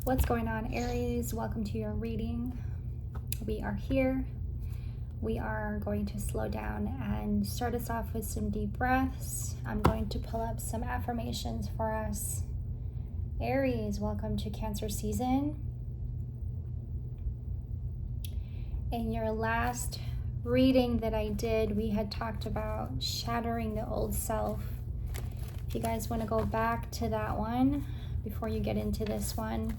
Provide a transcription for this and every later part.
What's going on, Aries? Welcome to your reading. We are here. We are going to slow down and start us off with some deep breaths. I'm going to pull up some affirmations for us. Aries, welcome to Cancer season. In your last reading that I did, we had talked about shattering the old self. If you guys want to go back to that one before you get into this one,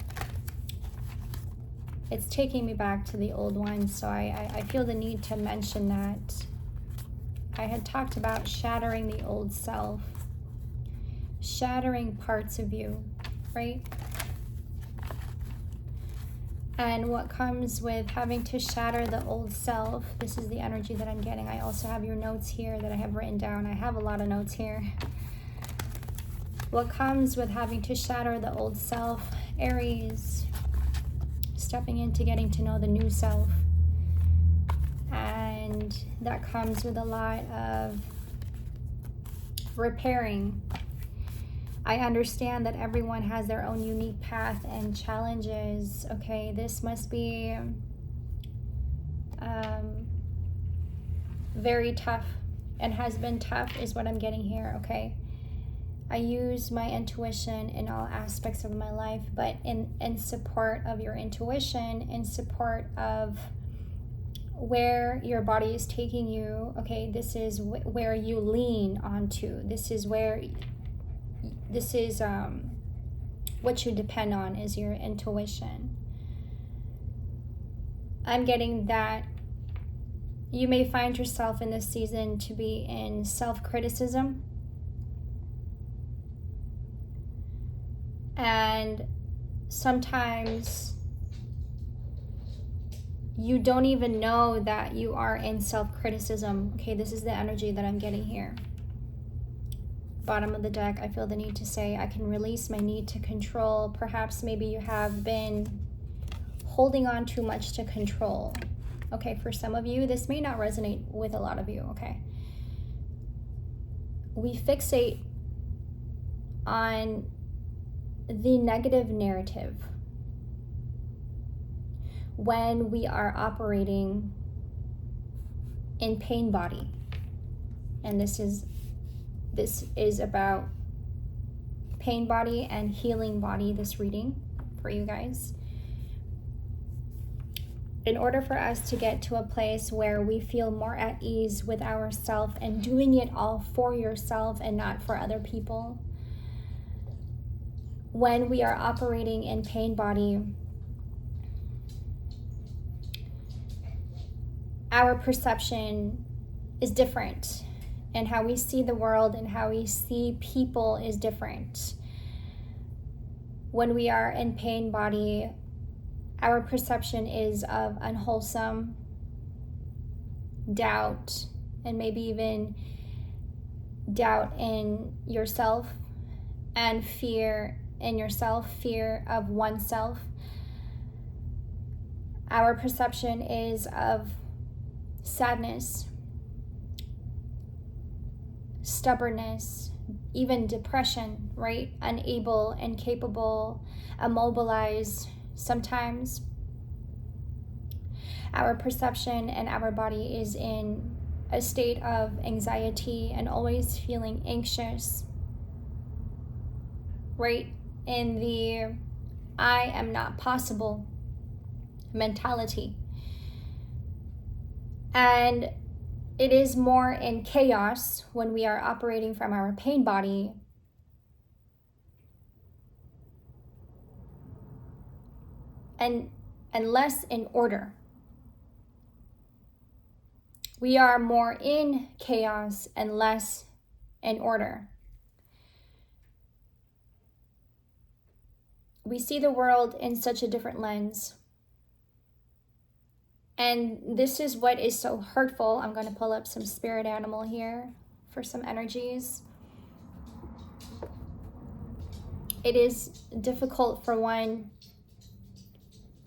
it's taking me back to the old one, so I feel the need to mention that. I had talked about shattering the old self, shattering parts of you, right? And what comes with having to shatter the old self, this is the energy that I'm getting. I also have your notes here that I have written down. I have a lot of notes here. What comes with having to shatter the old self, Aries? Stepping into getting to know the new self. And that comes with a lot of repairing. I understand that everyone has their own unique path and challenges. Okay, this must be very tough and has been tough is what I'm getting here, okay? I use my intuition in all aspects of my life, but in support of your intuition, in support of where your body is taking you, okay, this is where you lean onto. This is what you depend on is your intuition. I'm getting that you may find yourself in this season to be in self-criticism. And sometimes you don't even know that you are in self-criticism. Okay, this is the energy that I'm getting here. Bottom of the deck, I feel the need to say, I can release my need to control. Perhaps maybe you have been holding on too much to control. Okay, for some of you, this may not resonate with a lot of you, okay? We fixate on the negative narrative when we are operating in pain body. And this is about pain body and healing body, this reading for you guys. In order for us to get to a place where we feel more at ease with ourselves and doing it all for yourself and not for other people, when we are operating in pain body, our perception is different, and how we see the world and how we see people is different. When we are in pain body, our perception is of unwholesome doubt, and maybe even doubt in yourself and fear in yourself, fear of oneself. Our perception is of sadness, stubbornness, even depression, right? Unable, incapable, immobilized sometimes. Our perception and our body is in a state of anxiety and always feeling anxious, right? In the I am not possible mentality. And it is more in chaos when we are operating from our pain body. And less in order. We are more in chaos and less in order. We see the world in such a different lens. And this is what is so hurtful. I'm going to pull up some spirit animal here for some energies. It is difficult for one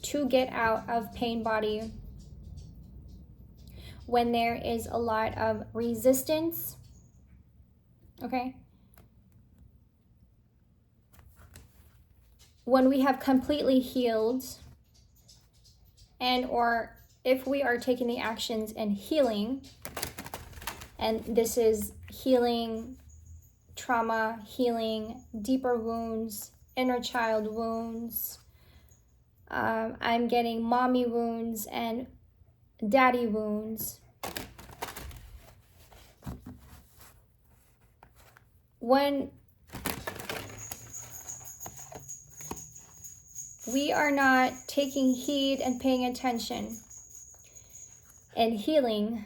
to get out of pain body when there is a lot of resistance, okay? when we have completely healed, and or if we are taking the actions and healing, and this is healing trauma, healing deeper wounds, inner child wounds, I'm getting mommy wounds and daddy wounds. When we are not taking heed and paying attention and healing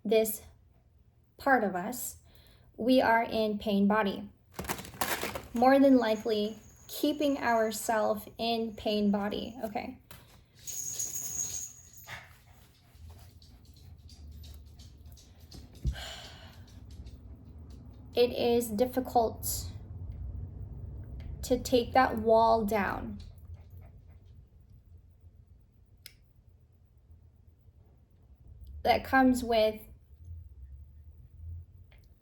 this part of us, we are in pain body. More than likely, keeping ourselves in pain body. Okay. It is difficult to take that wall down. That comes with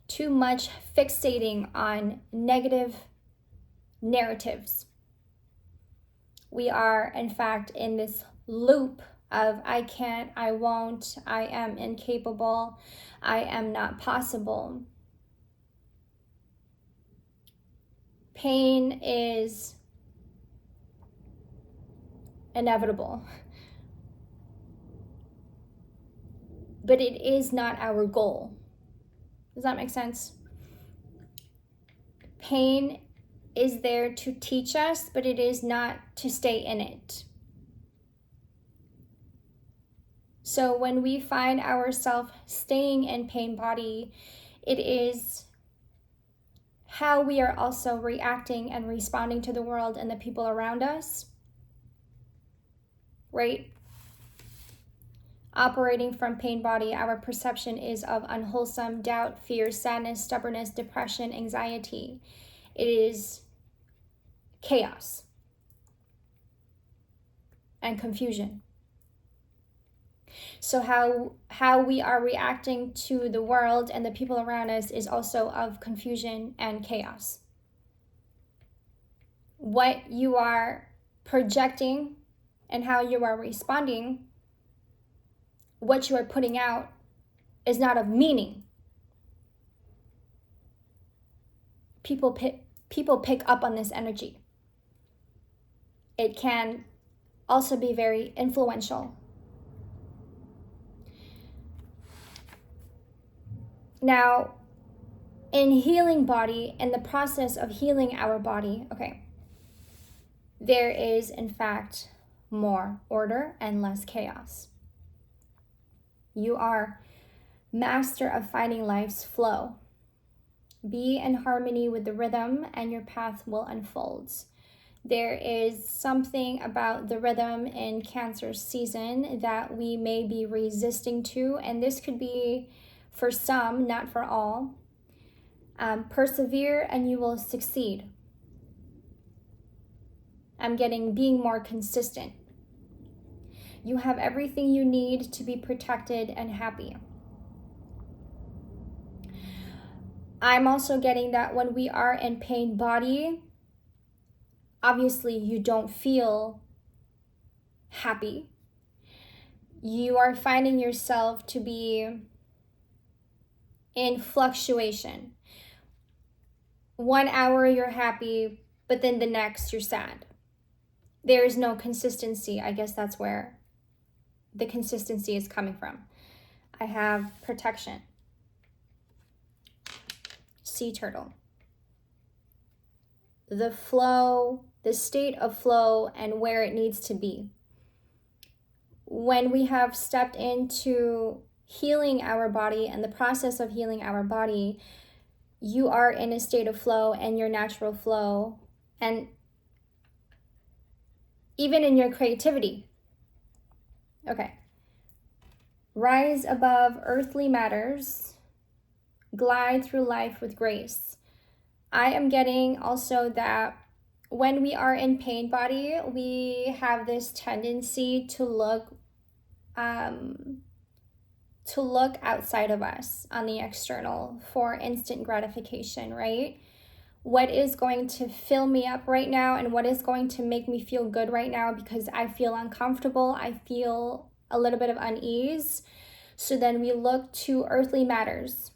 too much fixating on negative narratives. We are, in fact, in this loop of I can't, I won't, I am incapable, I am not possible. Pain is inevitable, but it is not our goal. Does that make sense? Pain is there to teach us, but it is not to stay in it. So when we find ourselves staying in pain body, it is how we are also reacting and responding to the world and the people around us, right? Operating from pain body, our perception is of unwholesome doubt, fear, sadness, stubbornness, depression, anxiety. It is chaos and confusion. So how we are reacting to the world and the people around us is also of confusion and chaos. What you are projecting and how you are responding, what you are putting out, is not of meaning. People pick up on this energy. It can also be very influential. Now, in healing body, in the process of healing our body, okay, there is, in fact, more order and less chaos. You are master of finding life's flow. Be in harmony with the rhythm and your path will unfold. There is something about the rhythm in Cancer season that we may be resisting to, and this could be for some, not for all. Persevere and you will succeed. I'm getting being more consistent. You have everything you need to be protected and happy. I'm also getting that when we are in pain body, obviously you don't feel happy. You are finding yourself to be in fluctuation. 1 hour you're happy, but then the next you're sad. There is no consistency. I guess that's where the consistency is coming from. I have protection. Sea turtle. The flow, the state of flow and where it needs to be. When we have stepped into healing our body and the process of healing our body, you are in a state of flow and your natural flow, and even in your creativity. Okay. Rise above earthly matters. Glide through life with grace. I am getting also that when we are in pain body, we have this tendency to look outside of us on the external for instant gratification, right? what is going to fill me up right now and what is going to make me feel good right now, because I feel uncomfortable, I feel a little bit of unease. So then we look to earthly matters.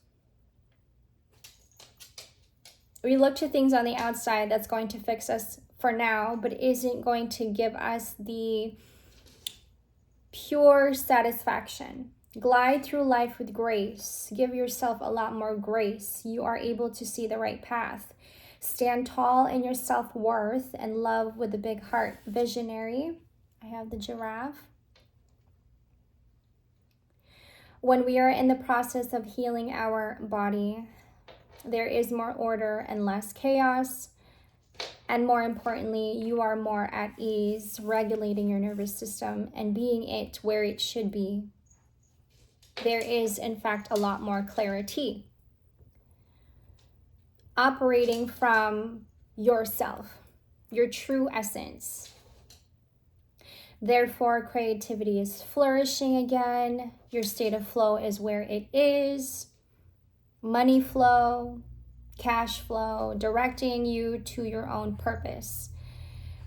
We look to things on the outside that's going to fix us for now, but isn't going to give us the pure satisfaction. Glide through life with grace. Give yourself a lot more grace. You are able to see the right path. Stand tall in your self-worth and love with a big heart. Visionary. I have the giraffe. When we are in the process of healing our body, there is more order and less chaos. And more importantly, you are more at ease, regulating your nervous system and being it where it should be. There is, in fact, a lot more clarity. Operating from yourself, your true essence. Therefore, creativity is flourishing again. Your state of flow is where it is. Money flow, cash flow, directing you to your own purpose.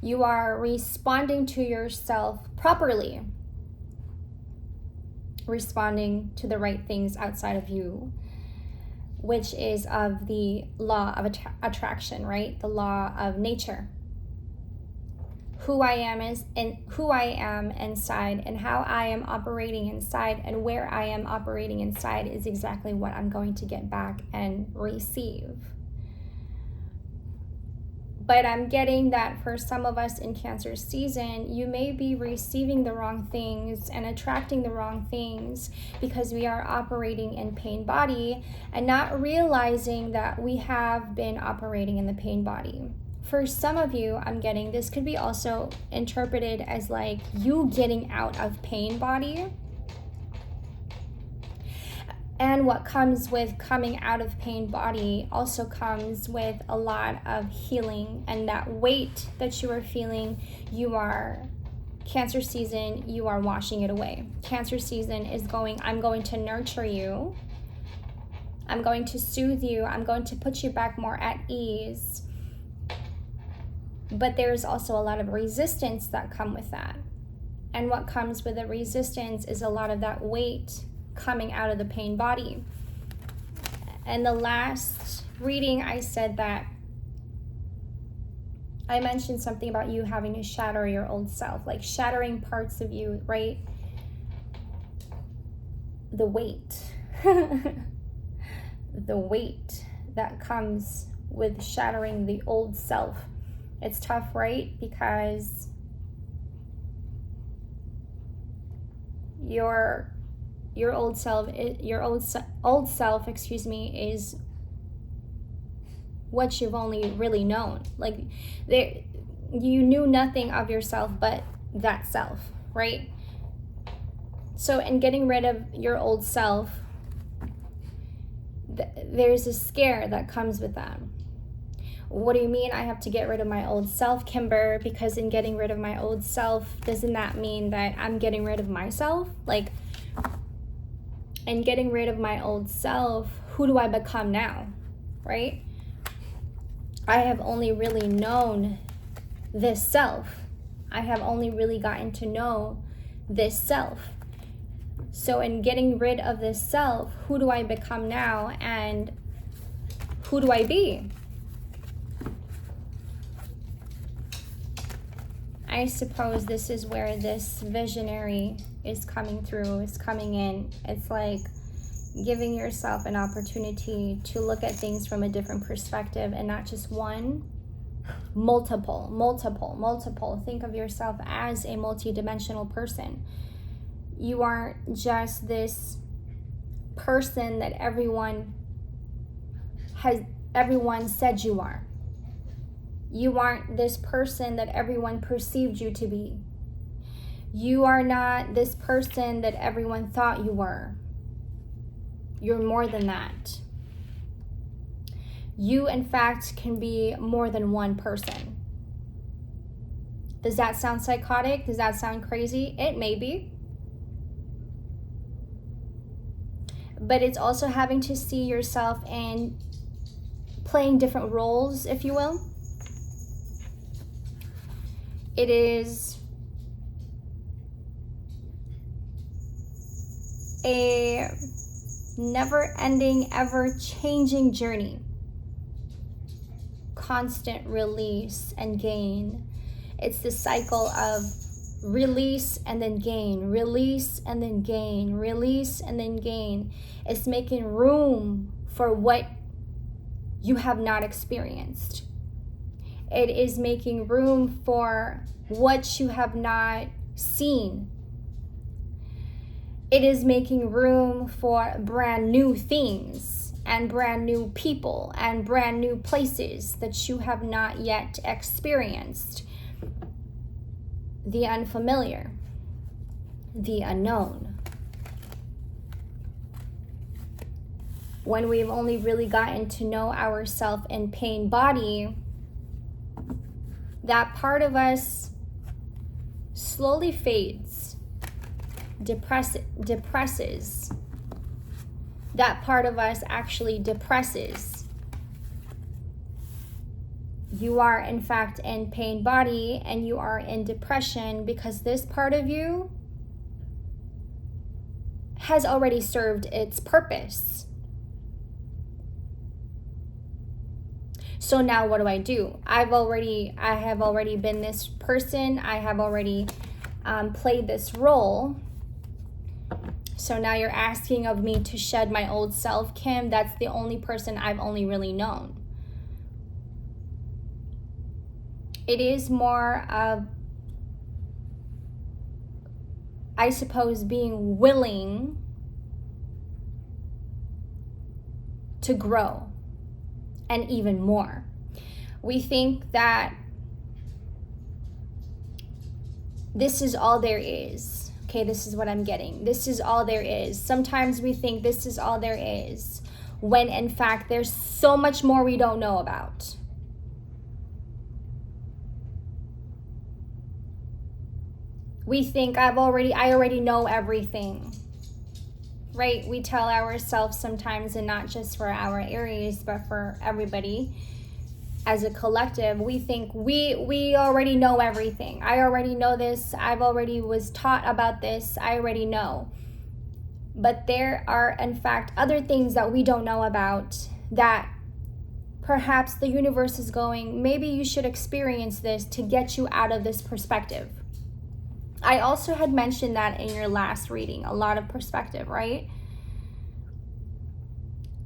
You are responding to yourself properly. Responding to the right things outside of you, which is of the law of attraction, right? The law of nature. Who I am inside, and how I am operating inside, and where I am operating inside is exactly what I'm going to get back and receive. But I'm getting that for some of us in Cancer season, you may be receiving the wrong things and attracting the wrong things because we are operating in pain body and not realizing that we have been operating in the pain body. For some of you, I'm getting this could be also interpreted as like you getting out of pain body. And what comes with coming out of pain body also comes with a lot of healing, and that weight that you are feeling, Cancer season, you are washing it away. Cancer season is I'm going to nurture you. I'm going to soothe you. I'm going to put you back more at ease. But there's also a lot of resistance that come with that. And what comes with the resistance is a lot of that weight coming out of the pain body. And the last reading, I said that I mentioned something about you having to shatter your old self, like shattering parts of you, right? The weight. The weight that comes with shattering the old self. It's tough, right? Because your old self, is what you've only really known. Like you knew nothing of yourself but that self, right? So in getting rid of your old self, there's a scare that comes with that. What do you mean I have to get rid of my old self, Kimber? Because in getting rid of my old self, doesn't that mean that I'm getting rid of myself? Like, in getting rid of my old self, who do I become now, right? I have only really known this self. I have only really gotten to know this self. So in getting rid of this self, who do I become now, and who do I be? I suppose this is where this visionary is coming through, is coming in. It's like giving yourself an opportunity to look at things from a different perspective, and not just one, multiple. Think of yourself as a multi-dimensional person. You aren't just this person that everyone said you are. You aren't this person that everyone perceived you to be. You are not this person that everyone thought you were. You're more than that. You, in fact, can be more than one person. Does that sound psychotic? Does that sound crazy? It may be. But it's also having to see yourself in playing different roles, if you will. It is a never-ending, ever-changing journey. Constant release and gain. It's the cycle of release and then gain, release and then gain, release and then gain. It's making room for what you have not experienced. It is making room for what you have not seen. It is making room for brand new things and brand new people and brand new places that you have not yet experienced. The unfamiliar, the unknown. When we've only really gotten to know ourselves in pain body, that part of us slowly fades, depresses. That part of us actually depresses. You are in fact in pain body and you are in depression because this part of you has already served its purpose. So now what do? I have already been this person. I have already played this role. So now you're asking of me to shed my old self, Kim. That's the only person I've only really known. It is more of, I suppose, being willing to grow and even more. We think that this is all there is. Okay, this is what I'm getting. This is all there is. Sometimes we think this is all there is, when in fact there's so much more we don't know about. We think I already know everything, right? We tell ourselves sometimes, and not just for our Aries, but for everybody as a collective, we think we already know everything. I already know this. I've already was taught about this. I already know. But there are, in fact, other things that we don't know about that perhaps the universe is going, maybe you should experience this to get you out of this perspective. I also had mentioned that in your last reading, a lot of perspective, right?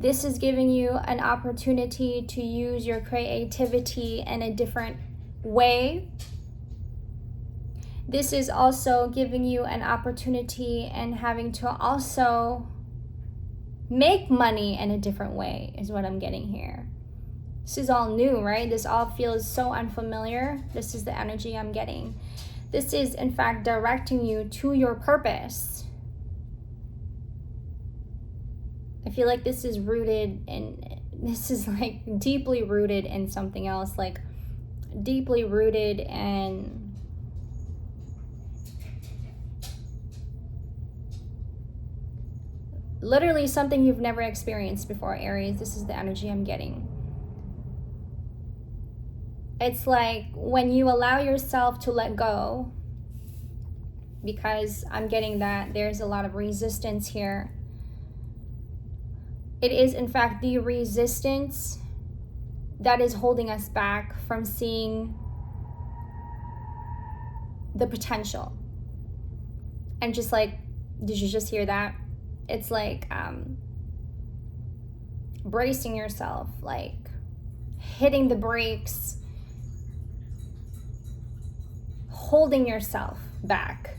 This is giving you an opportunity to use your creativity in a different way. This is also giving you an opportunity and having to also make money in a different way, is what I'm getting here. This is all new, right? This all feels so unfamiliar. This is the energy I'm getting. This is, in fact, directing you to your purpose. I feel like this is rooted in, this is like deeply rooted in something else, like deeply rooted in literally something you've never experienced before, Aries. This is the energy I'm getting. It's like when you allow yourself to let go, because I'm getting that there's a lot of resistance here. It is, in fact, the resistance that is holding us back from seeing the potential. And just like, did you just hear that? It's like bracing yourself, like hitting the brakes, holding yourself back.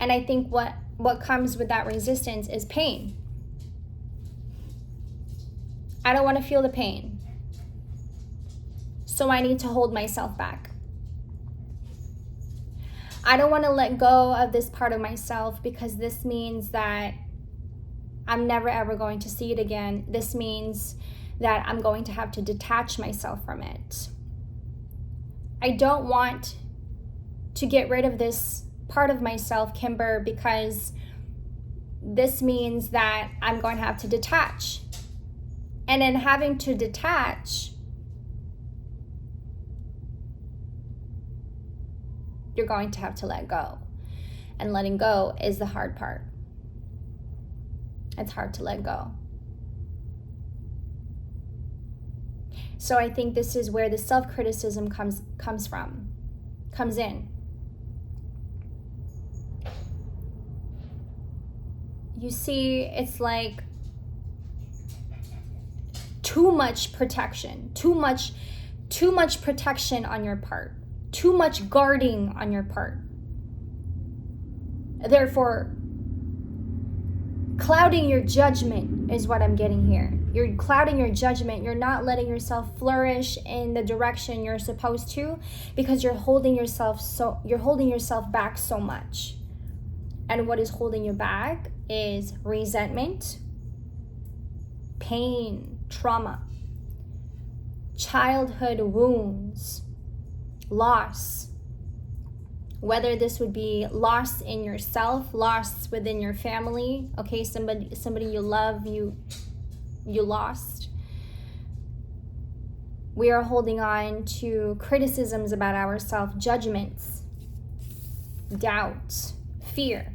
And I think what comes with that resistance is pain. I don't want to feel the pain, so I need to hold myself back. I don't want to let go of this part of myself because this means that I'm never ever going to see it again. This means that I'm going to have to detach myself from it. I don't want to get rid of this part of myself, Kimber, because this means that I'm going to have to detach. And then having to detach, you're going to have to let go. And letting go is the hard part. It's hard to let go. So I think this is where the self-criticism comes in. You see, it's like too much protection, too much protection on your part, too much guarding on your part. Therefore, clouding your judgment is what I'm getting here. You're clouding your judgment. You're not letting yourself flourish in the direction you're supposed to, because you're holding yourself back so much. And what is holding you back is resentment, pain, trauma, childhood wounds, loss. Whether this would be loss in yourself, loss within your family, okay, somebody you love, you lost. We are holding on to criticisms about ourselves, judgments, doubts, fear.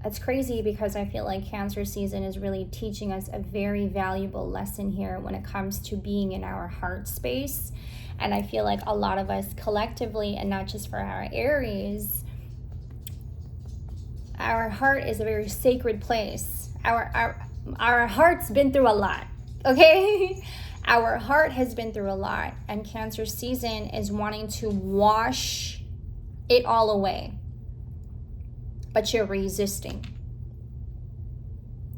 That's crazy, because I feel like Cancer season is really teaching us a very valuable lesson here when it comes to being in our heart space. And I feel like a lot of us collectively, and not just for our Aries, our heart is a very sacred place. Our heart's been through a lot, okay? Our heart has been through a lot, and Cancer season is wanting to wash it all away. But you're resisting.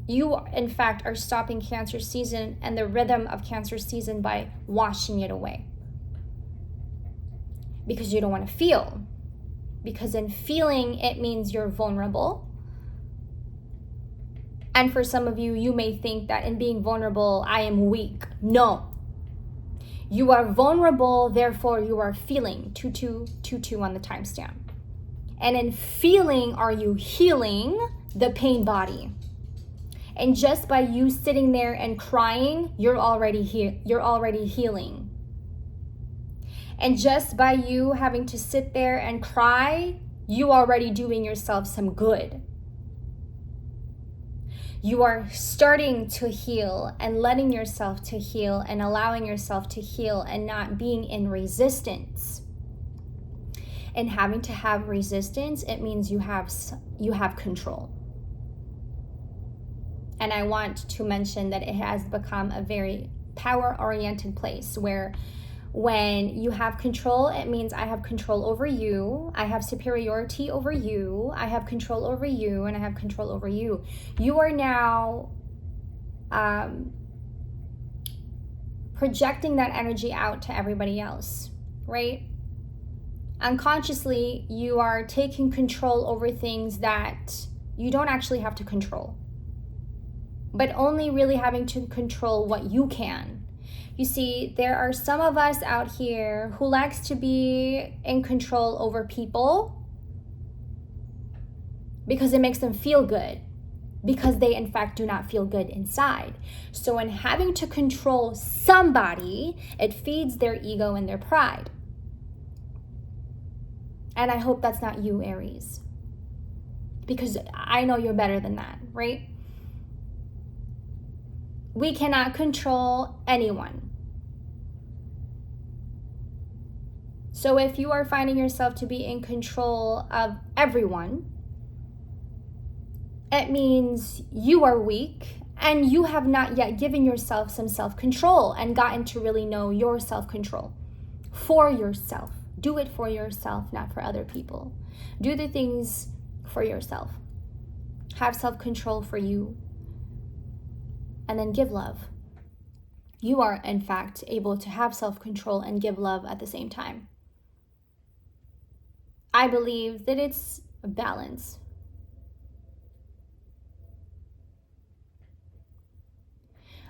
You, in fact, are stopping Cancer season and the rhythm of Cancer season by washing it away. Because you don't want to feel. Because in feeling, it means you're vulnerable. And for some of you, you may think that in being vulnerable, I am weak. No. You are vulnerable, therefore you are feeling. 2222 on the timestamp. And in feeling, are you healing the pain body? And just by you sitting there and crying, you're already healing. And just by you having to sit there and cry, you already doing yourself some good. You are starting to heal and letting yourself to heal and allowing yourself to heal and not being in resistance. And having to have resistance, it means you have control. And I want to mention that it has become a very power-oriented place where when you have control, it means I have control over you, I have superiority over you, I have control over you, and I have control over you. You are now projecting that energy out to everybody else, right? Unconsciously, you are taking control over things that you don't actually have to control, but only really having to control what you can. You see, there are some of us out here who likes to be in control over people because it makes them feel good, because they in fact do not feel good inside. So in having to control somebody, it feeds their ego and their pride. And I hope that's not you, Aries, because I know you're better than that, right? We cannot control anyone. So if you are finding yourself to be in control of everyone, it means you are weak and you have not yet given yourself some self-control and gotten to really know your self-control for yourself. Do it for yourself, not for other people. Do the things for yourself. Have self-control for you. And then give love. You are, in fact, able to have self-control and give love at the same time. I believe that it's a balance.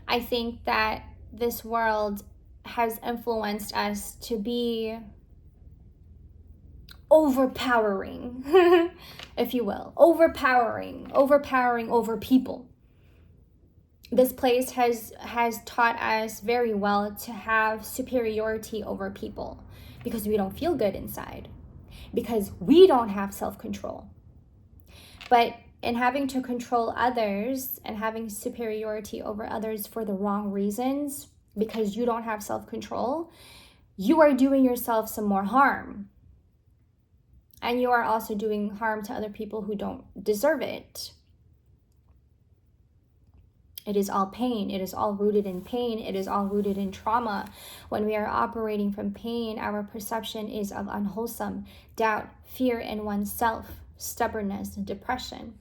I think that this world has influenced us to be overpowering, if you will, overpowering over people. this place has taught us very well to have superiority over people because we don't feel good inside, because we don't have self-control. But in having to control others and having superiority over others for the wrong reasons, because you don't have self-control, you are doing yourself some more harm. And you are also doing harm to other people who don't deserve it. It is all pain. It is all rooted in pain. It is all rooted in trauma. When we are operating from pain, our perception is of unwholesome doubt, fear in oneself, stubbornness, and depression.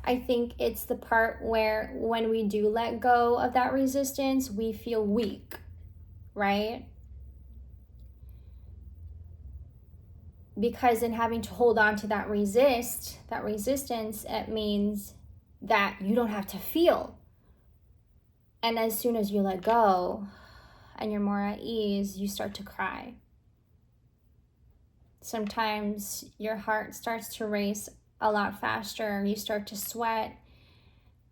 I think it's the part where when we do let go of that resistance, we feel weak, right? Because in having to hold on to that resistance, it means that you don't have to feel. And as soon as you let go and you're more at ease, you start to cry. Sometimes your heart starts to race a lot faster. You start to sweat.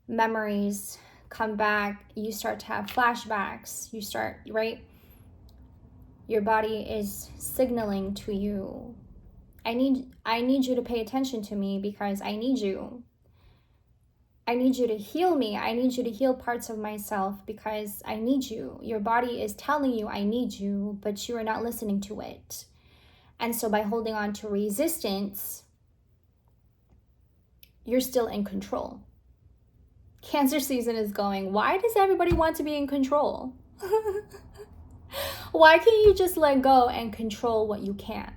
Memories come back. You start to have flashbacks. You start, right? Your body is signaling to you, I need you to pay attention to me because I need you. I need you to heal me. I need you to heal parts of myself because I need you. Your body is telling you I need you, but you are not listening to it. And so by holding on to resistance, you're still in control. Cancer season is going, why does everybody want to be in control? Why can't you just let go and control what you can?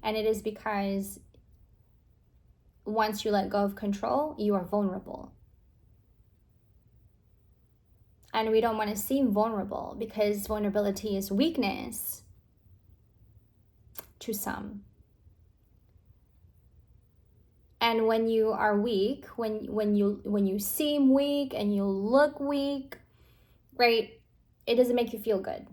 And it is because once you let go of control, you are vulnerable. And we don't want to seem vulnerable because vulnerability is weakness to some. And when you are weak, when you seem weak and you look weak, right, it doesn't make you feel good.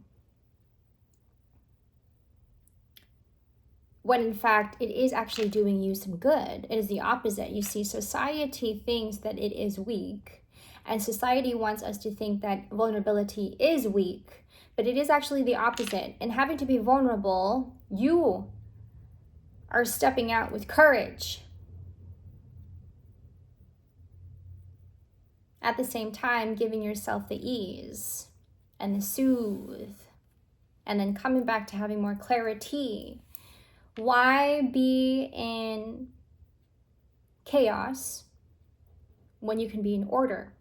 When in fact, it is actually doing you some good. It is the opposite. You see, society thinks that it is weak. And society wants us to think that vulnerability is weak. But it is actually the opposite. And having to be vulnerable, you are stepping out with courage. At the same time, giving yourself the ease and the soothe. And then coming back to having more clarity. Why be in chaos when you can be in order?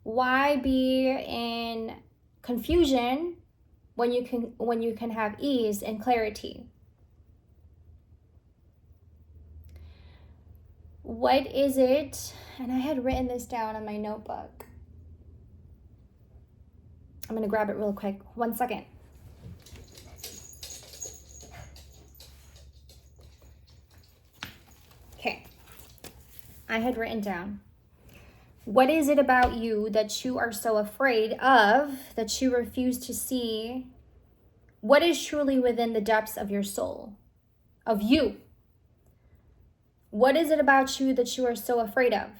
Why be in confusion when you can have ease and clarity? What is it? And I had written this down on my notebook. I'm going to grab it real quick. 1 second. Okay, I had written down, what is it about you that you are so afraid of, that you refuse to see what is truly within the depths of your soul, of you? What is it about you that you are so afraid of?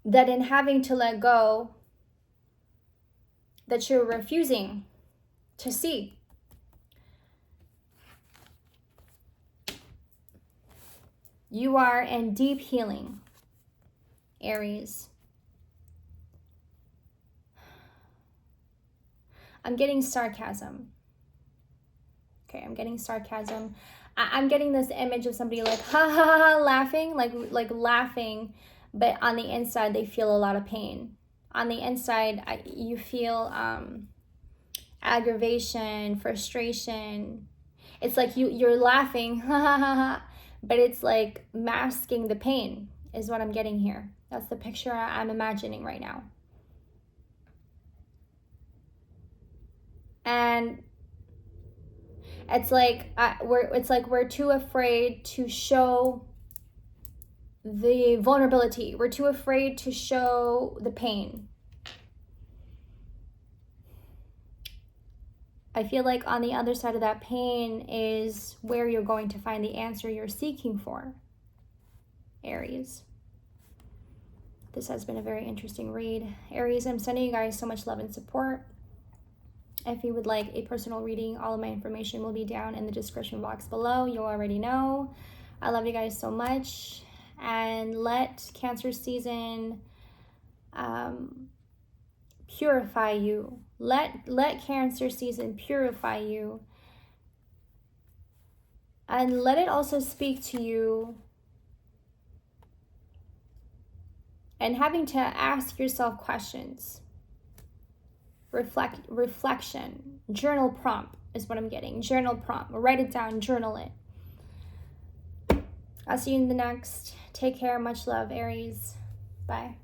That in having to let go, that you're refusing to see. You are in deep healing, Aries. I'm getting sarcasm. Okay, I'm getting sarcasm. I'm getting this image of somebody like, ha ha ha, laughing, like laughing, but on the inside, they feel a lot of pain. On the inside, you feel aggravation, frustration. It's like you're laughing, ha ha ha ha. But it's like masking the pain is what I'm getting here. That's the picture I'm imagining right now. And it's like we're too afraid to show the vulnerability. We're too afraid to show the pain. I feel like on the other side of that pain is where you're going to find the answer you're seeking for, Aries. This has been a very interesting read. Aries, I'm sending you guys so much love and support. If you would like a personal reading, all of my information will be down in the description box below. You already know. I love you guys so much. And let Cancer season purify you. Let Cancer season purify you. And let it also speak to you. And having to ask yourself questions. Reflection. Journal prompt is what I'm getting. Journal prompt. Write it down. Journal it. I'll see you in the next. Take care. Much love, Aries. Bye.